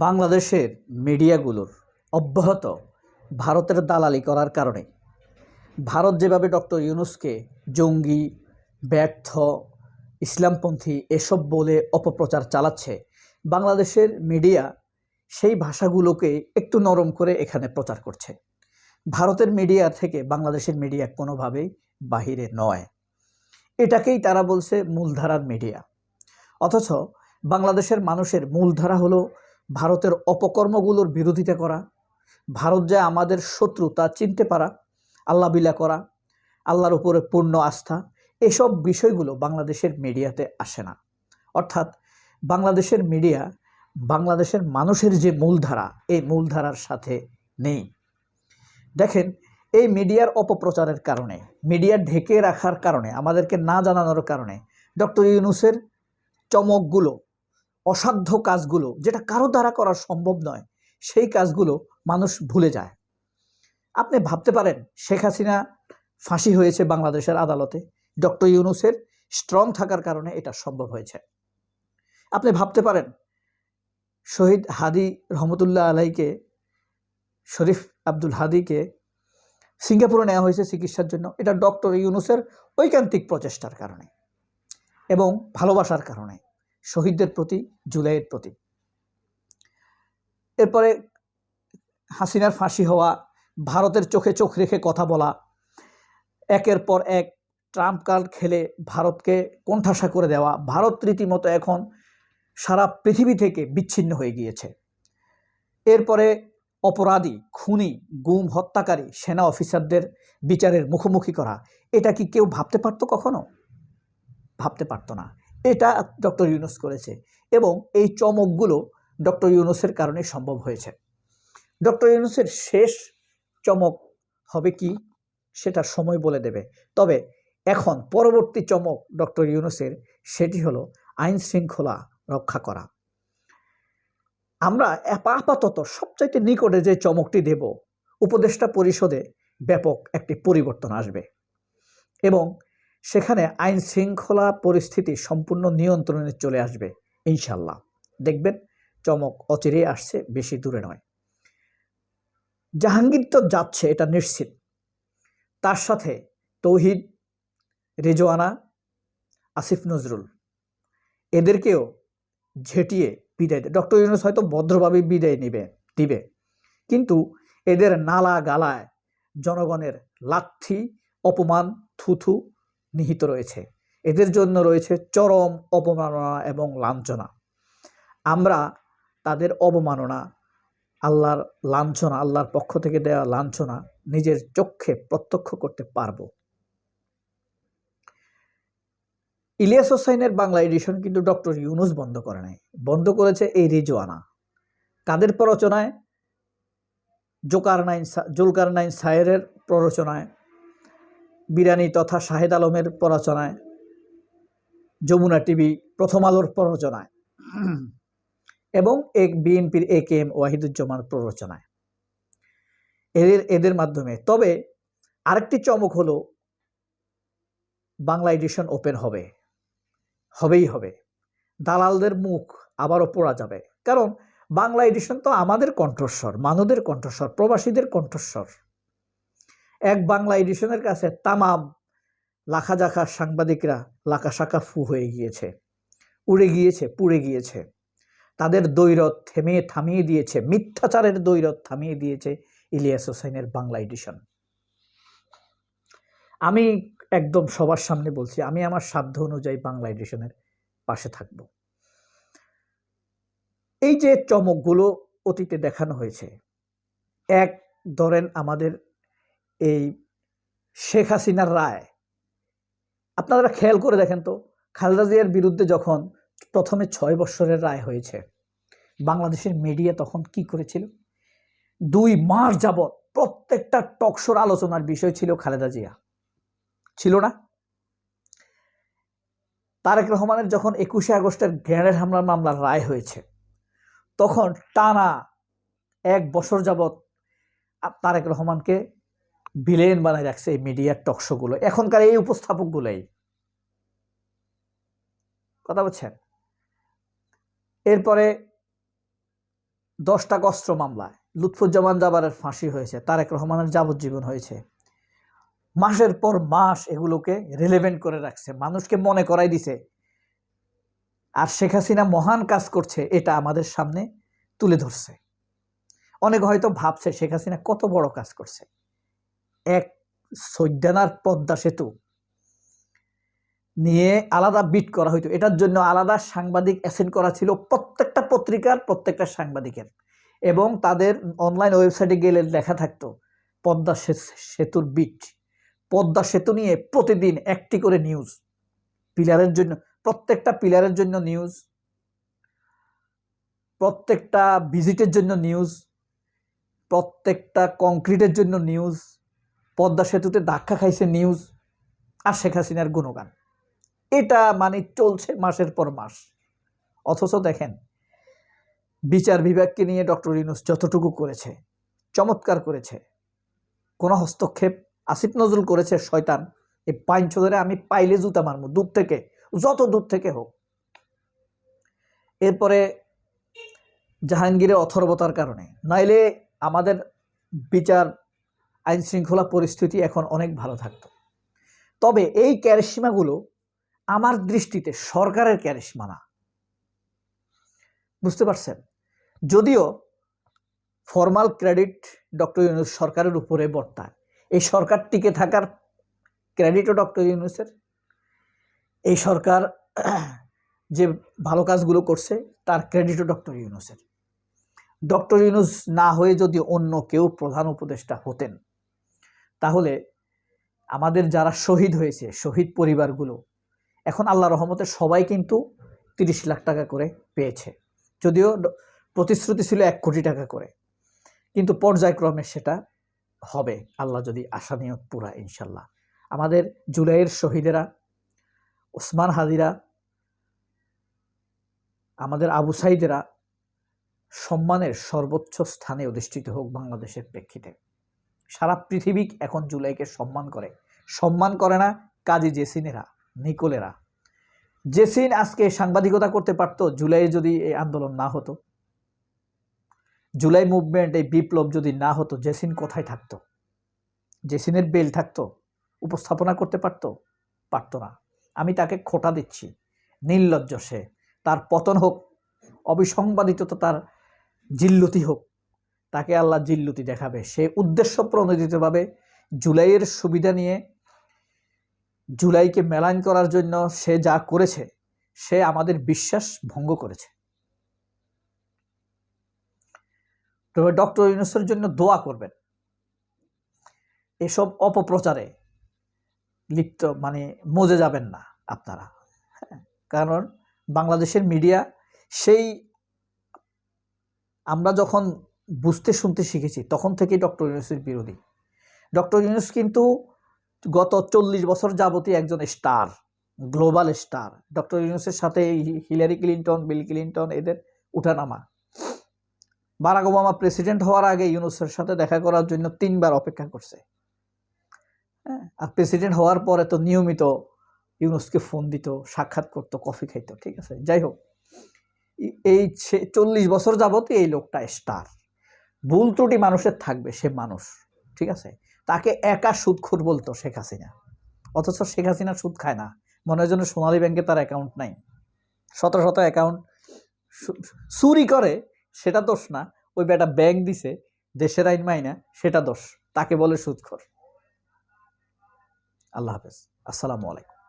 বাংলাদেশের মিডিয়াগুলোর অব্যাহত ভারতের দালালি করার কারণে ভারত যেভাবে ডক্টর ইউনূসকে জঙ্গি, ব্যর্থ, ইসলামপন্থী এসব বলে অপপ্রচার চালাচ্ছে, বাংলাদেশের মিডিয়া সেই ভাষাগুলোকে একটু নরম করে এখানে প্রচার করছে। ভারতের মিডিয়া থেকে বাংলাদেশের মিডিয়া কোনোভাবেই বাহিরে নয়। এটাকেই তারা বলছে মূলধারার মিডিয়া। অথচ বাংলাদেশের মানুষের মূলধারা হলো ভারতের অপকর্মগুলোর বিরোধিতা করা, ভারত যে আমাদের শত্রু তা চিনতে পারা, আল্লাহবিলা করা, আল্লাহর উপরে পূর্ণ আস্থা, এসব বিষয়গুলো বাংলাদেশের মিডিয়াতে আসে না। অর্থাৎ বাংলাদেশের মিডিয়া বাংলাদেশের মানুষের যে মূলধারা, এই মূলধারার সাথে নেই। দেখেন, এই মিডিয়ার অপপ্রচারের কারণে, মিডিয়া ঢেকে রাখার কারণে, আমাদেরকে না জানানোর কারণে ডক্টর ইউনূসের চমকগুলো, অসাধ্য কাজগুলো, যেটা কারো দ্বারা করা সম্ভব নয়, সেই কাজগুলো মানুষ ভুলে যায়। আপনি ভাবতে পারেন, শেখ হাসিনা ফাঁসি হয়েছে বাংলাদেশের আদালতে, ডক্টর ইউনূসের স্ট্রং থাকার কারণে এটা সম্ভব হয়েছে। আপনি ভাবতে পারেন, শহীদ হাদি রহমতুল্লাহ আলাইকে, শরীফ আব্দুল হাদিকে সিঙ্গাপুরে নেওয়া হয়েছে চিকিৎসার জন্য, এটা ডক্টর ইউনূসের ঐকান্তিক প্রচেষ্টার কারণে এবং ভালোবাসার কারণে শহীদদের প্রতি, জুলাইয়ের প্রতি। এরপরে হাসিনার ফাঁসি হওয়া, ভারতের চোখে চোখ রেখে কথা বলা, একের পর এক ট্রাম্প কার্ড খেলে ভারতকে কোণঠাসা করে দেওয়া, ভারত রীতিমতো এখন সারা পৃথিবী থেকে বিচ্ছিন্ন হয়ে গিয়েছে। এরপরে অপরাধী, খুনি, গুম, হত্যাকারী সেনা অফিসারদের বিচারের মুখোমুখি করা, এটা কি কেউ ভাবতে পারতো? কখনো ভাবতে পারতো না। এটা ডক্টর ইউনূস করেছে এবং এই চমকগুলো ডক্টর ইউনূসের কারণে সম্ভব হয়েছে। ডক্টর ইউনূসের শেষ চমক হবে কি, সেটা সময় বলে দেবে। তবে এখন পরবর্তী চমক ডক্টর ইউনূসের, সেটি হলো আইন শৃঙ্খলা রক্ষা করা। আমরা আপাতত সবচাইতে নিকটে যে চমকটি দেব, উপদেষ্টা পরিষদে ব্যাপক একটি পরিবর্তন আসবে এবং সেখানে আইন শৃঙ্খলা পরিস্থিতি সম্পূর্ণ নিয়ন্ত্রণে চলে আসবে ইনশাল্লাহ। দেখবেন চমক অচিরেই আসছে, বেশি দূরে নয়। জাহাঙ্গীর তো যাচ্ছে, এটা নিশ্চিত। তার সাথে তৌহিদ, রেজওয়ানা, আসিফ নজরুল, এদেরকেও ঝেঁটিয়ে বিদায় দেয়। ডক্টর ইউনূস হয়তো ভদ্রভাবে বিদায় দিবে, কিন্তু এদের নালা গালায় জনগণের লাথি, অপমান, থুথু নিহিত রয়েছে। এদের জন্য রয়েছে চরম অবমাননা এবং লাঞ্ছনা। আমরা তাদের অবমাননা, আল্লাহর লাঞ্ছনা, আল্লাহর পক্ষ থেকে দেওয়া লাঞ্ছনা নিজের চোখে প্রত্যক্ষ করতে পারব। ইলিয়াস হোসাইনের বাংলা এডিশন কিন্তু ডক্টর ইউনূস বন্ধ করে নাই, বন্ধ করেছে এই রেজওয়ানা। কাদের প্ররোচনায়? জুলকারনাইন সায়েরের প্ররোচনায়, বিরানি তথা শাহেদ আলমের প্ররোচনায়, যমুনা টিভি, প্রথম আলোর প্ররোচনায় এবং বিএনপির AKM ওয়াহিদুজ্জামানের প্ররোচনায়, এদের মাধ্যমে। তবে আরেকটি চমক হলো, বাংলা এডিশন ওপেন হবেই হবে। দালালদের মুখ আবারও পড়া যাবে, কারণ বাংলা এডিশন তো আমাদের কণ্ঠস্বর, মানবদের কণ্ঠস্বর, প্রবাসীদের কণ্ঠস্বর। এক বাংলা এডিশনের কাছে তামাম লাখাজাখা সাংবাদিকরা লাকাশাকা ফু হয়ে গিয়েছে, উড়ে গিয়েছে, পুড়ে গিয়েছে। তাদের দৈরত থামিয়ে দিয়েছে, মিথ্যাচারের দৈরত থামিয়ে দিয়েছে ইলিয়াস হোসাইনের বাংলা এডিশন। আমি একদম সবার সামনে বলছি, আমি আমার সাধ্য অনুযায়ী বাংলা এডিশনের পাশে থাকব। এই যে চমকগুলো অতীতে দেখানো হয়েছে, এক ধরেন আমাদের এই শেখ হাসিনার রায়, আপনারা খেয়াল করে দেখেন তো, খালেদা জিয়ার বিরুদ্ধে যখন প্রথমে 6 বছরের রায় হয়েছে, বাংলাদেশের মিডিয়া তখন কি করেছিল? 2 মাস যাবৎ প্রত্যেকটা টকশোর আলোচনার বিষয় ছিল খালেদা জিয়া, ছিল না? তারেক রহমানের যখন 21শে আগস্টের গ্রেনেড হামলার মামলার রায় হয়েছে, তখন টানা 1 বছর যাবৎ তারেক রহমানকে ভিলেন বানায় রাখছে এই মিডিয়ার টকশোগুলো, এখনকার এই উপস্থাপকগুলোই। কথা বলছেন? এরপরে 10 টাকা অস্ত্র মামলায় লুৎফুজ্জামান জাবারের ফাঁসি হয়েছে, তারেক রহমানের যাবজ্জীবন হয়েছে। মাসের পর মাস এগুলোকে রিলেভেন্ট করে রাখছে, মানুষকে মনে করাই দিছে। আর শেখ হাসিনা মহান কাজ করছে এটা আমাদের সামনে তুলে ধরছে। অনেকে হয়তো ভাবছে শেখ হাসিনা কত বড় কাজ করছে। এক সৈদ্যানার পদ্মা সেতু নিয়ে আলাদা বিট করা হইতো, এটার জন্য আলাদা সাংবাদিক অ্যাসেন্ট করা ছিল প্রত্যেকটা পত্রিকার প্রত্যেকটা সাংবাদিকের, এবং তাদের অনলাইন ওয়েবসাইটে গেলে লেখা থাকতো পদ্মা সেতুর বিট। পদ্মা সেতু নিয়ে প্রতিদিন একটি করে নিউজ, পিলারের জন্য প্রত্যেকটা পিলারের জন্য নিউজ, প্রত্যেকটা ভিজিটের জন্য নিউজ, প্রত্যেকটা কংক্রিটের জন্য নিউজ, পদ্মা সেতুতে ধাক্কা খাইছে নিউজ, আর শেখ হাসিনার গুণগান। এটা মানে চলছে মাসের পর মাস। অথচ দেখেন বিচার বিভাগকে নিয়ে ডক্টর ইউনূস যতটুকু করেছে, চমৎকার করেছে। কোনো হস্তক্ষেপ আসিফ নজরুল করেছে শয়তান, এই পাঁচ ধরে আমি পাইলে জুতা মারবো, দূর থেকে, যত দূর থেকে হোক। এরপরে জাহাঙ্গীরের অথর্বতার কারণে, নাইলে আমাদের বিচার আইন শৃঙ্খলা পরিস্থিতি এখন অনেক ভালো থাকতো। তবে এই ক্যারিশমাগুলো আমার দৃষ্টিতে সরকারের ক্যারিশমা না, বুঝতে পারছেন? যদিও ফর্মাল ক্রেডিট ডক্টর ইউনূস সরকারের উপরে বর্তায়, এই সরকার টিকে থাকার ক্রেডিটও ডক্টর ইউনূসের। এই সরকার যে ভালো কাজগুলো করছে তার ক্রেডিটও ডক্টর ইউনূসের। ডক্টর ইউনূস না হয়ে যদি অন্য কেউ প্রধান উপদেষ্টা হতেন, তাহলে আমাদের যারা শহীদ হয়েছে, শহীদ পরিবারগুলো এখন আল্লাহর রহমতে সবাই কিন্তু 30 লাখ টাকা করে পেয়েছে। যদিও প্রতিশ্রুতি ছিল 1 কোটি টাকা করে, কিন্তু পর্যায়ক্রমে সেটা হবে আল্লাহ যদি আশা নিয়ত পুরা, ইনশাল্লাহ। আমাদের জুলাইয়ের শহীদেরা, ওসমান হাদিরা, আমাদের আবু সাইদেরা সম্মানের সর্বোচ্চ স্থানে অধিষ্ঠিত হোক বাংলাদেশের প্রেক্ষিতে। সারা পৃথিবী এখন জুলাইকে সম্মান করে, সম্মান করে না কাজী জেসিনেরা, নিকোলেরা। জেসিন আজকে সাংবাদিকতা করতে পারত জুলাই যদি এই আন্দোলন না হতো, জুলাই মুভমেন্ট, এই বিপ্লব যদি না হতো, জেসিন কোথায় থাকতো? জেসিনের বেল থাকতো? উপস্থাপনা করতে পারতো না। আমি তাকে খোটা দিচ্ছি, নির্লজ্জ সে। তার পতন হোক, অবিসংবাদিত তার জিল্লতি হোক, তাকে আল্লাহ জিল্লতি দেখাবে। সে উদ্দেশ্য প্রণোদিতভাবে জুলাইয়ের সুবিধা নিয়ে, জুলাইকে মেলান করার জন্য সে যা করেছে, সে আমাদের বিশ্বাস ভঙ্গ করেছে। তবে ডক্টর ইউনূসের জন্য দোয়া করবেন, এসব অপপ্রচারে লিপ্ত মজে যাবেন না আপনারা। কারণ বাংলাদেশের মিডিয়া, সেই আমরা যখন বুঝতে শুনতে শিখেছি তখন থেকেই ডক্টর ইউনূসের বিরোধী। ডক্টর ইউনূস কিন্তু গত 40 বছর যাবতীয় একজন স্টার, গ্লোবাল স্টার। ডক্টর ইউনূসের সাথে হিলারি ক্লিন্টন, বিল ক্লিন্টন, এদের উঠানামা। বারাক ওবামা প্রেসিডেন্ট হওয়ার আগে ইউনূসের সাথে দেখা করার জন্য 3 বার অপেক্ষা করছে। আর প্রেসিডেন্ট হওয়ার পরে তো নিয়মিত ইউনূসকে ফোন দিত, সাক্ষাৎ করতো, কফি খাইতো। ঠিক আছে, যাই হোক, এই 40 বছর যাবত এই লোকটা স্টার। ভুল ত্রুটি মানুষের থাকবে, সে মানুষ, ঠিক আছে। তাকে একা সুদখোর বলতো শেখ হাসিনা, অথচ শেখ হাসিনা সুদ খায় না। মনে হয় যেন সোনালী ব্যাংকে তার অ্যাকাউন্ট নাই, শত শত অ্যাকাউন্ট চুরি করে, সেটা দোষ না। ওই বেটা ব্যাংক দিছে দেশের আইন মাইনা, সেটা দোষ। তাকে বলে সুদখোর। আল্লাহ হাফেজ, আসসালামু আলাইকুম।